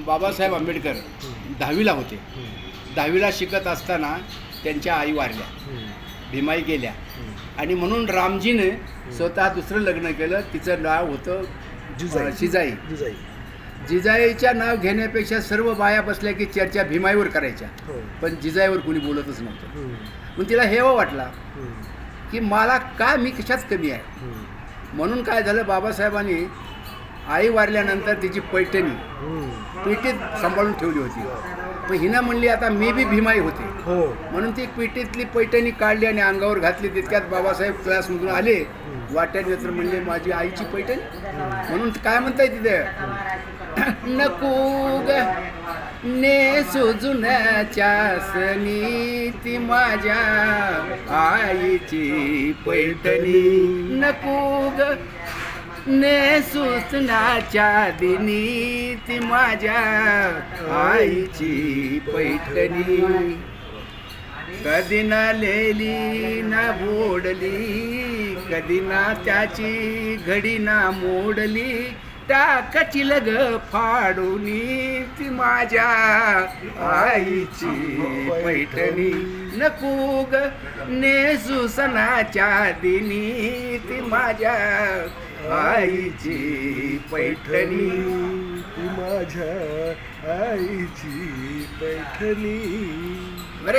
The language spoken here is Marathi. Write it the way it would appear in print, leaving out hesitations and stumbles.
बाबासाहेब आंबेडकर 10वीला होते. 10वीला शिकत असताना त्यांच्या आई वारल्या, भीमाई गेल्या आणि म्हणून रामजीने स्वतः दुसरं लग्न केलं. तिचं नाव होतं जिजाई. जिजाईच्या नाव घेण्यापेक्षा सर्व बाया बसल्या की चर्चा भीमाईवर करायच्या, पण जिजाईवर कोणी बोलतच नव्हतं. मग तिला हेवा वाटला की मला का, मी कशाच कमी आहे. म्हणून काय झालं, बाबासाहेबांनी आई वारल्यानंतर तिची पैठणी पेटीत सांभाळून ठेवली होती. पण हिनं म्हणली आता मी बी भीमाई होते, म्हणून ती पेटीतली पैठणी काढली आणि अंगावर घातली. तितक्यात बाबासाहेब क्लासमधून आले, वाट्याने तर म्हणले माझी आईची पैठणी. म्हणून काय म्हणताय तिथे, नको ग नेसू जुन्याच्या सनी ती माझ्या आईची पैठणी. नको ग नेसू जुन्याच्या दिनी ती माझ्या आईची पैठणी. कधी ना लेली ना बोडली, कधी ना त्याची घडी ना मोडली, टाकाची लग फाडूनी ती माझ्या आईची पैठणी. नको ग नेसू सणाच्या दिनी ती माझ्या आईची पैठणी. ती माझ्या आईची पैठणी.